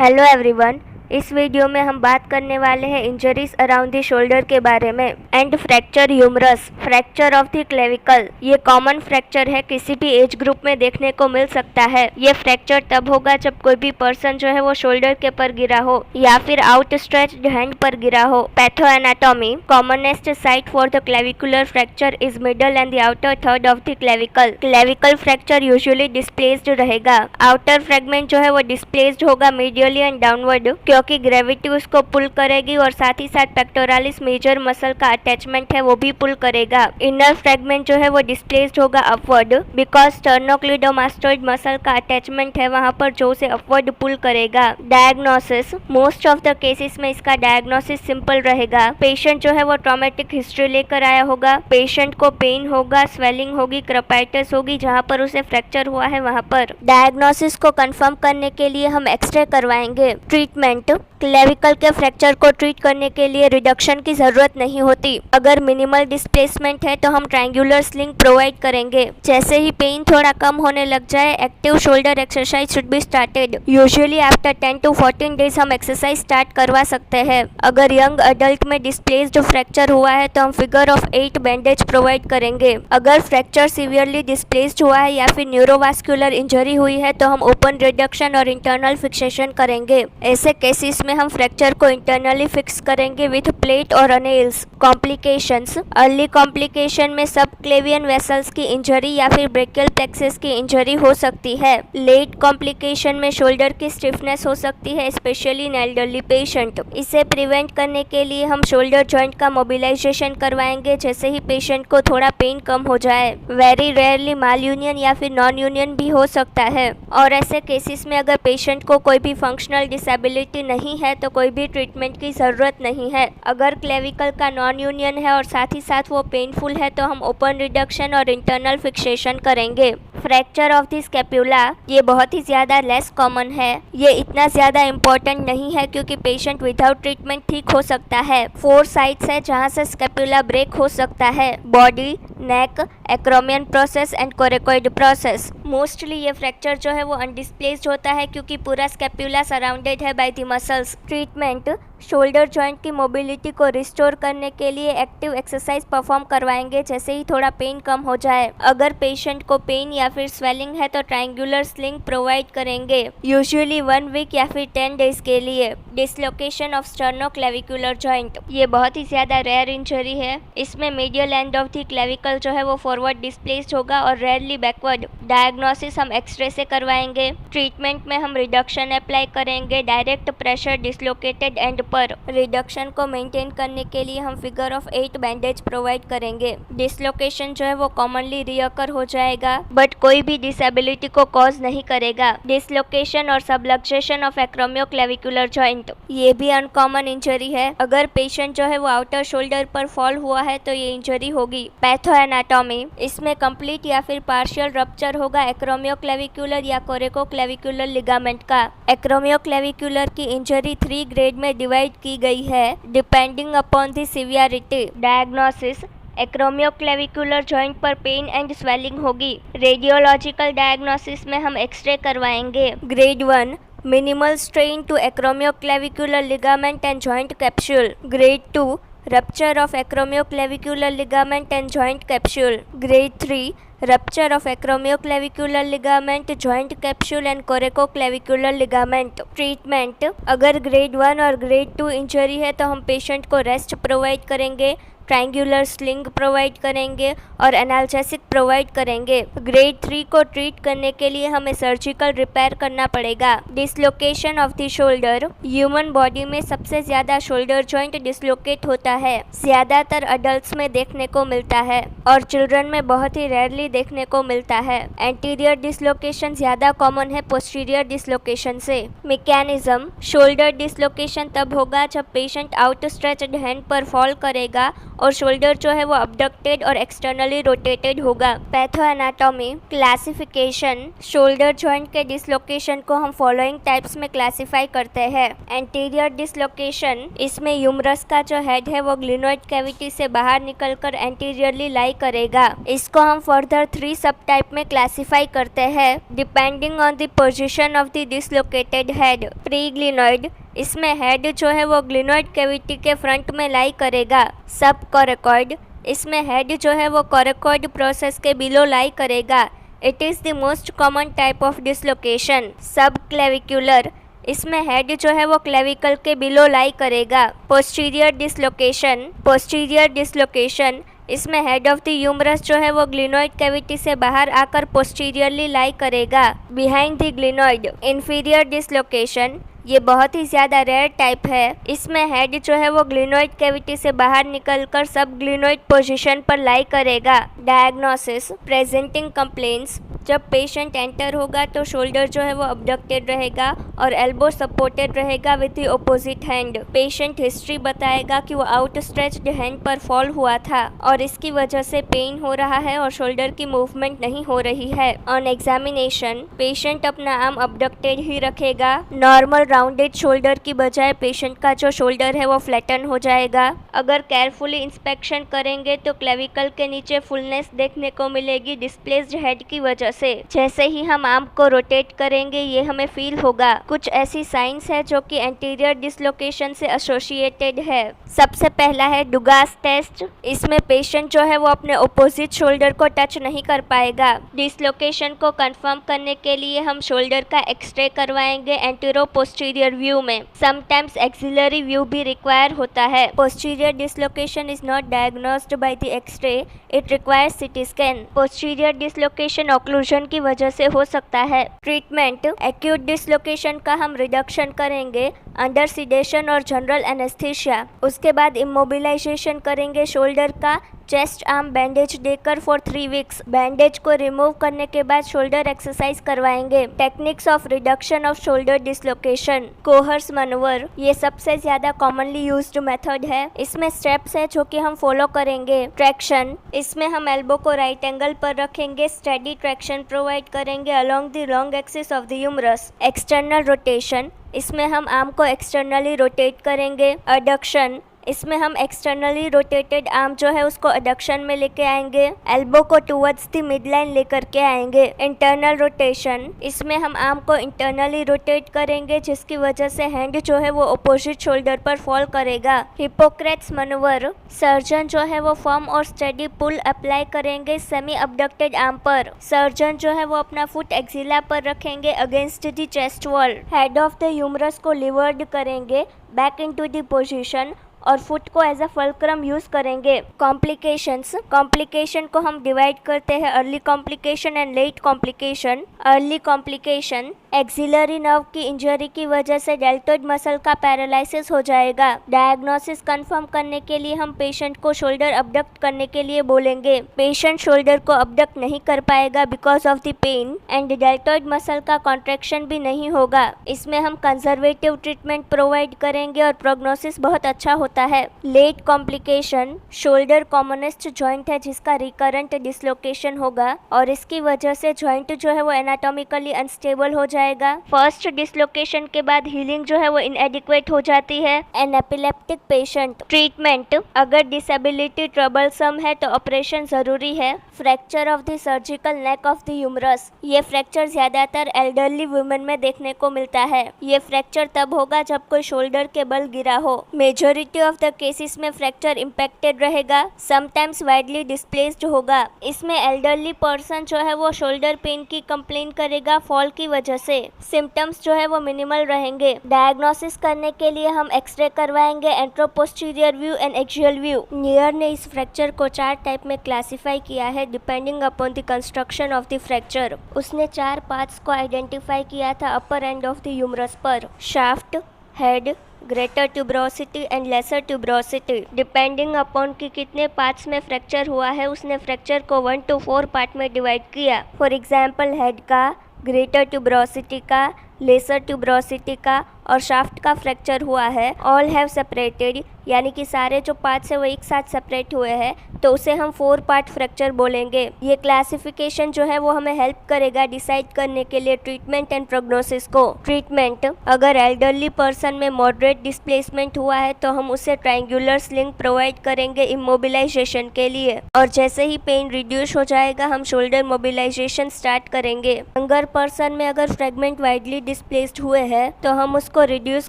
Hello everyone. इस video में हम बात करने वाले हैं इंजरीज अराउंड द शोल्डर के बारे में and fracture humerus, fracture of the clavicle. ये कॉमन फ्रैक्चर है, किसी भी एज ग्रुप में देखने को मिल सकता है। ये फ्रैक्चर तब होगा जब कोई भी पर्सन जो है वो शोल्डर के पर गिरा हो या फिर आउटस्ट्रेच्ड हैंड पर गिरा हो। Patho anatomy, commonest site for the clavicular fracture is middle and the outer third of the clavicle. Clavicle fracture usually displaced रहेगा। आउटर फ्रेगमेंट जो है वो डिस्प्लेस्ड होगा मीडियली एंड डाउनवर्ड, क्योंकि ग्रेविटी उसको पुल करेगी और साथ ही साथ पेक्टोरालिस मेजर मसल का अटैचमेंट है वो भी पुल करेगा। इनर फ्रेगमेंट जो है वो डिस्प्लेस्ड होगा अपवर्ड, बिकॉज स्टर्नोक्लिडोमास्टोइड मसल का अटैचमेंट है वहां पर जो उसे अपवर्ड पुल करेगा। Diagnosis, most of the cases में इसका डायग्नोसिस सिंपल रहेगा। पेशेंट जो है वो ट्रॉमेटिक हिस्ट्री लेकर आया होगा, पेशेंट को पेन होगा, स्वेलिंग होगी, क्रपाइटिस होगी जहाँ पर उसे फ्रैक्चर हुआ है वहाँ पर। डायग्नोसिस को कंफर्म करने के लिए हम एक्सरे करवाएंगे। ट्रीटमेंट, क्लेविकल के फ्रैक्चर को ट्रीट करने के लिए रिडक्शन की जरूरत नहीं होती। अगर मिनिमल डिस्प्लेसमेंट है तो हम ट्रायंगुलर स्लिंग प्रोवाइड करेंगे। जैसे ही पेन थोड़ा कम होने लग जाए, active shoulder exercise should be started. Usually after 10 to 14 days हम एक्सरसाइज स्टार्ट करवा सकते हैं। अगर यंग अडल्ट में डिस्प्लेस्ड फ्रैक्चर हुआ है तो हम फिगर ऑफ 8 बैंडेज प्रोवाइड करेंगे। अगर फ्रैक्चर सीवियरली डिस्प्लेस्ड हुआ है या फिर न्यूरोवास्कुलर इंजरी हुई है तो हम ओपन रिडक्शन और इंटरनल फिक्सेशन करेंगे। ऐसे केसेस में हम फ्रैक्चर को इंटरनली फिक्स करेंगे विथ प्लेट और नेल्स। कॉम्प्लिकेशंस, अर्ली कॉम्प्लिकेशन में सब क्लेवियन वेसल्स की इंजरी या फिर ब्रेकियल प्लेक्सस की इंजरी हो सकती है। लेट कॉम्प्लिकेशन में शोल्डर की स्टिफनेस हो सकती है, स्पेशली इन एल्डरली पेशेंट। इसे प्रिवेंट करने के लिए हम शोल्डर जॉइंट का मोबिलाइजेशन करवाएंगे जैसे ही पेशेंट को थोड़ा पेन कम हो जाए। वेरी रेयरली माल यूनियन या फिर नॉन यूनियन भी हो सकता है, और ऐसे केसेस में अगर पेशेंट को कोई भी फंक्शनल डिसेबिलिटी नहीं है तो कोई भी ट्रीटमेंट की जरूरत नहीं है। अगर क्लेविकल का नॉन यूनियन है और साथ ही साथ वो पेनफुल है तो हम ओपन रिडक्शन और इंटरनल फिक्सेशन करेंगे। फ्रैक्चर ऑफ द स्कैपुला, ये बहुत ही ज़्यादा लेस कॉमन है। ये इतना ज़्यादा इम्पोर्टेंट नहीं है क्योंकि पेशेंट विदाउट ट्रीटमेंट ठीक हो सकता है। 4 साइट्स है जहाँ से स्कैपुला ब्रेक हो सकता है: body, neck, acromion process and coracoid process. Mostly ये फ्रैक्चर जो है वो अनडिस्प्लेस्ड होता है क्योंकि पूरा स्कैपुला सराउंडेड है by the muscles. Treatment, shoulder joint की मोबिलिटी को रिस्टोर करने के लिए एक्टिव एक्सरसाइज परफॉर्म करवाएंगे जैसे ही थोड़ा पेन कम हो जाए। अगर पेशेंट को पेन या फिर स्वेलिंग है तो ट्रायंगुलर स्लिंग प्रोवाइड करेंगे, यूजुअली 1 वीक या फिर 10 डेज के लिए। डिसलोकेशन ऑफ स्टर्नोक्लेविकुलर जॉइंट, ये बहुत ही ज़्यादा रेयर इंजरी है। इसमें medial end of the clavicle जो है वो फॉरवर्ड डिस्प्लेस्ड होगा और रेयरली बैकवर्ड। डायग्नोसिस हम एक्सरे से करवाएंगे। ट्रीटमेंट में हम रिडक्शन अप्लाई करेंगे, डायरेक्ट प्रेशर डिसलोकेटेड एंड पर। रिडक्शन को मेंटेन करने के लिए हम फिगर ऑफ 8 बैंडेज प्रोवाइड करेंगे। डिसलोकेशन जो है वो कॉमनली रियकर हो जाएगा बट कोई भी डिसेबिलिटी को कॉज नहीं करेगा। डिसलोकेशन और सबलक्सेशन ऑफ एक्रोमियोक्लेविकुलर जॉइंट, ये भी अनकॉमन इंजरी है। अगर पेशेंट जो है वो आउटर शोल्डर पर फॉल हुआ है तो ये इंजरी होगी। पैथो एनाटॉमी, इसमें कंप्लीट या फिर पार्शियल रप्चर होगा एक्रोमियोक्लेविकुलर या कोरेकोक्लेविकुलर लिगामेंट का। एक्रोमियोक्लेविकुलर की इंजरी 3 ग्रेड में डिवाइड की गई है depending upon the severity. Diagnosis, acromioclavicular joint पर पेन एंड स्वेलिंग होगी। रेडियोलॉजिकल डायग्नोसिस में हम एक्सरे करवाएंगे। Grade 1, minimal strain to acromioclavicular ligament and joint capsule. Grade 2, rupture of acromioclavicular ligament and joint capsule. Grade 3, rupture of acromioclavicular ligament, joint capsule and corecoclavicular ligament. Treatment, अगर grade 1 और grade 2 injury है तो हम patient को rest provide करेंगे, triangular sling provide करेंगे और analgesic provide करेंगे। ग्रेड 3 को ट्रीट करने के लिए हमें सर्जिकल रिपेयर करना पड़ेगा। Dislocation of the shoulder, human body में सबसे ज़्यादा शोल्डर जॉइंट डिसलोकेट होता है। ज़्यादातर अडल्ट्स में देखने को मिलता है और चिल्ड्रन में बहुत ही रेयरली देखने को मिलता है। एंटीरियर डिसलोकेशन ज़्यादा कॉमन है पोस्टीरियर डिसलोकेशन से। मैकेनिज्म, शोल्डर डिसलोकेशन तब होगा जब पेशेंट आउटस्ट्रेच्ड हैंड पर फॉल करेगा और शोल्डर जो है वो अबडक्टेड और एक्सटर्नली रोटेटेड होगा। Patho anatomy, classification, shoulder joint के डिसलोकेशन को हम फॉलोइंग टाइप्स में क्लासिफाई करते हैं। एंटीरियर डिसलोकेशन, इसमें ह्यूमरस का जो हेड है वो ग्लिनोइड कैविटी से बाहर निकलकर एंटीरियरली लाई करेगा। इसको हम फर्दर फर्दर 3 सब टाइप में क्लासिफाई करते हैं depending on the position of the dislocated head. Pre glenoid, इसमें हेड जो है वो ग्लिनोइड कैविटी के फ्रंट में लाई करेगा। सब कोरेकॉइड, इसमें हेड जो है वो कोरेकॉइड प्रोसेस के बिलो लाई करेगा। It is the most common type of dislocation. सब क्लेविकुलर, इसमें हेड जो है वो क्लेविकल के बिलो लाई करेगा। पोस्टीरियर डिसलोकेशन, पोस्टीरियर डिसलोकेशन, इसमें हेड ऑफ द ह्यूमरस जो है वो ग्लिनोइड कैविटी से बाहर आकर पोस्टीरियरली लाई करेगा behind the glenoid. Inferior dislocation, ये बहुत ही ज़्यादा रेयर टाइप है। इसमें हेड जो है वो ग्लिनोइड कैविटी से बाहर निकलकर सब ग्लिनोइड पोजीशन पर लाई करेगा। डायग्नोसिस, प्रेजेंटिंग कंप्लेंट्स, जब पेशेंट एंटर होगा तो शोल्डर जो है वो अबडक्टेड रहेगा और एल्बो सपोर्टेड रहेगा with the opposite hand. Patient history बताएगा कि वो आउटस्ट्रेच्ड हैंड पर फॉल हुआ था और इसकी वजह से पेन हो रहा है और शोल्डर की मूवमेंट नहीं हो रही है। ऑन एग्जामिनेशन पेशेंट अपना आर्म अबडक्टेड ही रखेगा। नॉर्मल राउंडेड शोल्डर की बजाय पेशेंट का जो शोल्डर है वो फ्लैटन हो जाएगा। अगर केयरफुली इंस्पेक्शन करेंगे तो क्लेविकल के नीचे फुलनेस देखने को मिलेगी डिस्प्लेस्ड हेड की वजह से। जैसे ही हम आर्म को रोटेट करेंगे ये हमें फील होगा। कुछ ऐसी साइंस है जो कि एंटीरियर डिसलोकेशन से एसोसिएटेड है। सबसे पहला है डुगास टेस्ट। इसमें पेशेंट जो है वो अपने ऑपोजिट शोल्डर को टच नहीं कर पाएगा। डिसलोकेशन को कंफर्म करने के लिए हम शोल्डर का एक्सरे करवाएंगे एंटीरो पोस्टीरियर व्यू में। समटाइम्स एक्सिलरी व्यू भी रिक्वायर होता है। Posterior dislocation is not diagnosed by the x ray, it requires CT scan. Posterior dislocation occlusion की वजह से हो सकता है। ट्रीटमेंट, एक्यूट डिसलोकेशन का हम रिडक्शन करेंगे अंडर सिडेशन और जनरल एनेस्थीसिया। उसके बाद इमोबिलाइजेशन करेंगे शोल्डर का चेस्ट आर्म बैंडेज देकर फॉर 3 वीक्स। बैंडेज को रिमूव करने के बाद शोल्डर एक्सरसाइज करवाएंगे। Techniques of reduction of shoulder dislocation, Kocher's manoeuvre, ये सबसे ज्यादा कॉमनली यूज्ड मेथड है। इसमें स्टेप्स है जो कि हम फॉलो करेंगे। ट्रैक्शन, इसमें हम एल्बो को राइट एंगल पर रखेंगे, स्टेडी ट्रैक्शन प्रोवाइड करेंगे along the long axis of the humerus. External rotation, इसमें हम आर्म को एक्सटर्नली रोटेट करेंगे। अडक्शन, इसमें हम एक्सटर्नली रोटेटेड आर्म जो है उसको एडक्शन में लेके आएंगे। एल्बो को टुवर्ड्स द मिड लाइन लेकर के आएंगे। इंटरनल रोटेशन, इसमें हम आर्म को इंटरनली रोटेट करेंगे जिसकी वजह से हैंड जो है वो अपोजिट शोल्डर पर फॉल करेगा। हिपोक्रेट्स मनोवर, सर्जन जो है वो फर्म और स्टेडी पुल अप्लाई करेंगे सेमी अबडक्टेड आर्म पर। सर्जन जो है वो अपना फुट एक्सिला पर रखेंगे against the chest wall. Head of the humerus को लिवर्ड करेंगे बैक इनटू द पोजीशन और फुट को एज अ फल्क्रम यूज करेंगे। कॉम्प्लिकेशंस, कॉम्प्लिकेशन को हम डिवाइड करते हैं early complication and late complication. Early complication, axillary nerve की इंजरी की वजह से डेल्टोइड मसल का पैरालिसिस हो जाएगा। डायग्नोसिस कंफर्म करने के लिए हम पेशेंट को शोल्डर अबडक्ट करने के लिए बोलेंगे। पेशेंट शोल्डर को अबडक्ट नहीं कर पाएगा because of the pain and deltoid muscle का कॉन्ट्रैक्शन भी नहीं होगा। इसमें हम कंजर्वेटिव ट्रीटमेंट प्रोवाइड करेंगे और प्रोग्नोसिस बहुत अच्छा होता है। Late complication, shoulder commonest joint है जिसका रिकरेंट डिसलोकेशन होगा और इसकी वजह से जॉइंट जो है वो एनाटॉमिकली अनस्टेबल हो जाएगा। फर्स्ट डिसलोकेशन के बाद हीलिंग जो है वो इनएडिक्वेट हो जाती है। एन एपिलेप्टिक पेशेंट, ट्रीटमेंट, अगर डिसेबिलिटी ट्रबलसम है तो ऑपरेशन जरूरी है। Fracture of the surgical neck of the humerus, ये फ्रैक्चर ज्यादातर एल्डरली वुमेन में देखने को मिलता है। ये फ्रैक्चर तब होगा जब कोई शोल्डर के बल गिरा हो। मेजॉरिटी ऑफ द केसेस में फ्रैक्चर इम्पैक्टेड रहेगा, समटाइम्स वाइडली डिस्प्लेस्ड होगा। इसमें एल्डरली पर्सन जो है वो शोल्डर पेन की कंप्लेन करेगा फॉल की वजह से। सिम्टम्स जो है वो मिनिमल रहेंगे। डायग्नोसिस करने के लिए हम एक्सरे करवाएंगे anteroposterior view and axial view. Near ने इस फ्रैक्चर को 4 टाइप में क्लासिफाई किया है depending upon the construction of the fracture. उसने 4 पार्ट्स को आइडेंटिफाई किया था अपर एंड ऑफ द ह्यूमरस पर, shaft, head, greater tuberosity and lesser tuberosity. Depending upon कि कितने पार्ट्स में फ्रैक्चर हुआ है उसने फ्रैक्चर को 1 to 4 पार्ट में डिवाइड किया। फॉर एग्जाम्पल हेड का, ग्रेटर ट्यूब्रोसिटी का, लेसर ट्यूब्रोसिटी का और शाफ्ट का फ्रैक्चर हुआ है। ऑल हैव सेपरेटेड यानी कि सारे जो पार्ट्स है वो एक साथ सेपरेट हुए हैं, तो उसे हम 4 पार्ट फ्रैक्चर बोलेंगे। ये क्लासिफिकेशन जो है वो हमें हेल्प करेगा डिसाइड करने के लिए ट्रीटमेंट एंड प्रोग्नोसिस को। ट्रीटमेंट, अगर एल्डरली पर्सन में मॉडरेट डिस्प्लेसमेंट हुआ है तो हम उसे ट्रायंगुलर स्लिंग प्रोवाइड करेंगे इमोबिलाइजेशन के लिए, और जैसे ही पेन रिड्यूस हो जाएगा हम शोल्डर मोबिलाइजेशन स्टार्ट करेंगे। यंगर पर्सन में अगर फ्रेगमेंट वाइडली डिस्प्लेस्ड हुए हैं तो हम उसको रिड्यूस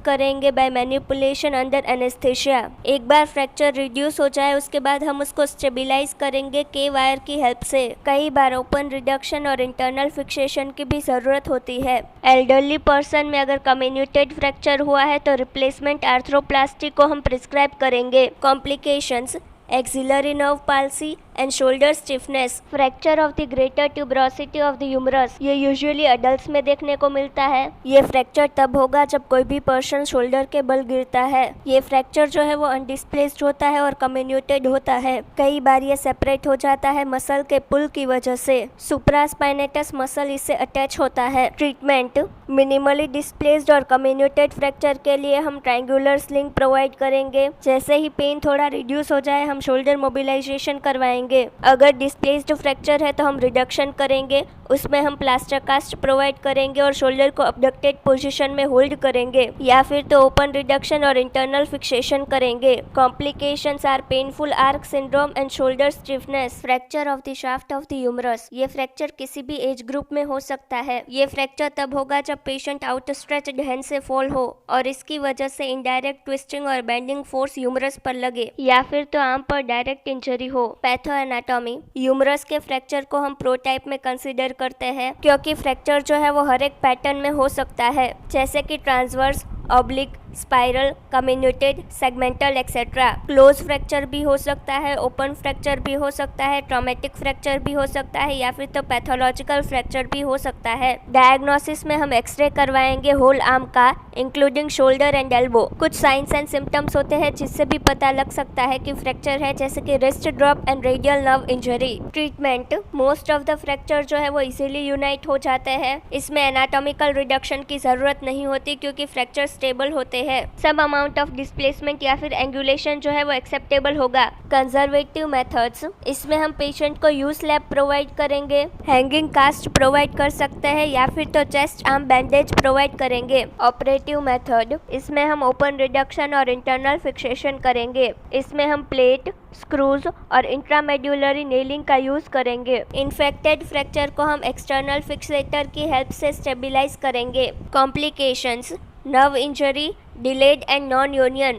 करेंगे बाय मैनिपुलेशन अंडर एनेस्थेसिया। एक बार फ्रैक्चर रिड्यूस हो जाए उसके बाद हम उसको स्टेबिलाइज करेंगे के वायर की हेल्प से। कई बार ओपन रिडक्शन और इंटरनल फिक्सेशन की भी जरूरत होती है। एल्डरली पर्सन में अगर कम्युनिटेड फ्रैक्चर हुआ है तो रिप्लेसमेंट आर्थ्रोप्लास्टी को हम प्रिस्क्राइब करेंगे। Complications, axillary nerve palsy and shoulder stiffness, fracture of the greater tuberosity of the humerus, ये यूजुअली अडल्ट्स में देखने को मिलता है। ये फ्रैक्चर तब होगा जब कोई भी पर्सन शोल्डर के बल गिरता है। ये फ्रैक्चर जो है वो अनडिस्प्लेस्ड होता है और कम्युनिटेड होता है। कई बार ये सेपरेट हो जाता है मसल के पुल की वजह से। सुप्रास्पाइनेटस मसल इससे अटैच होता है। ट्रीटमेंट, मिनिमली डिस्प्लेस्ड और कम्युनिटेड फ्रैक्चर के लिए हम ट्रायंगुलर स्लिंग प्रोवाइड करेंगे। जैसे ही पेन थोड़ा रिड्यूस हो जाए हम शोल्डर मोबिलाइजेशन करवाएंगे। अगर डिस्प्लेस्ड फ्रैक्चर है तो हम रिडक्शन करेंगे, उसमें हम प्लास्टर कास्ट प्रोवाइड करेंगे और शोल्डर को अबडक्टेड पोजीशन में होल्ड करेंगे, या फिर तो ओपन रिडक्शन और इंटरनल फिक्सेशन करेंगे। Complications are painful arc syndrome and shoulder stiffness. Fracture of the shaft of the humerus, ये फ्रैक्चर किसी भी एज ग्रुप में हो सकता है। ये फ्रैक्चर तब होगा जब पेशेंट आउटस्ट्रेच्ड हैंड से फॉल हो और इसकी वजह से इनडायरेक्ट ट्विस्टिंग और बेंडिंग फोर्स ह्यूमरस पर लगे, या फिर तो आर्म पर डायरेक्ट इंजरी हो। पैथो एनाटॉमी, ह्यूमरस के फ्रैक्चर को हम प्रोटाइप में कंसीडर करते हैं क्योंकि फ्रैक्चर जो है वो हर एक पैटर्न में हो सकता है, जैसे कि transverse, oblique, spiral, comminuted, segmental etcetera. Close fracture भी हो सकता है, ओपन फ्रैक्चर भी हो सकता है, ट्रॉमेटिक फ्रैक्चर भी हो सकता है, या फिर तो पैथोलॉजिकल फ्रैक्चर भी हो सकता है। डायग्नोसिस में हम एक्सरे करवाएंगे होल आर्म का, इंक्लूडिंग शोल्डर एंड एल्बो। कुछ साइंस एंड सिम्टम्स होते हैं जिससे भी पता लग सकता है कि फ्रैक्चर है, जैसे कि wrist drop and radial nerve injury. Treatment, most of the fracture जो है वो इजीली यूनाइट हो जाते हैं। इसमें एनाटॉमिकल रिडक्शन की जरूरत नहीं होती क्योंकि फ्रैक्चर स्टेबल होते हैं। सम अमाउंट ऑफ डिस्प्लेसमेंट या फिर एंगुलेशन जो है वो एक्सेप्टेबल होगा। कंजर्वेटिव मेथड्स, इसमें हम पेशेंट को यू स्लैब प्रोवाइड करेंगे, हैंगिंग कास्ट प्रोवाइड कर सकते हैं, या फिर तो चेस्ट आर्म बैंडेज प्रोवाइड करेंगे। ऑपरेटिव मेथड, इसमें हम ओपन रिडक्शन और इंटरनल फिक्सेशन करेंगे। इसमें हम प्लेट, स्क्रूज और इंट्रामेड्यूलरी नेलिंग का यूज करेंगे। इन्फेक्टेड फ्रैक्चर को हम एक्सटर्नल फिक्सेटर की हेल्प से स्टेबिलाइज करेंगे। Complications, nerve injury, delayed and non union,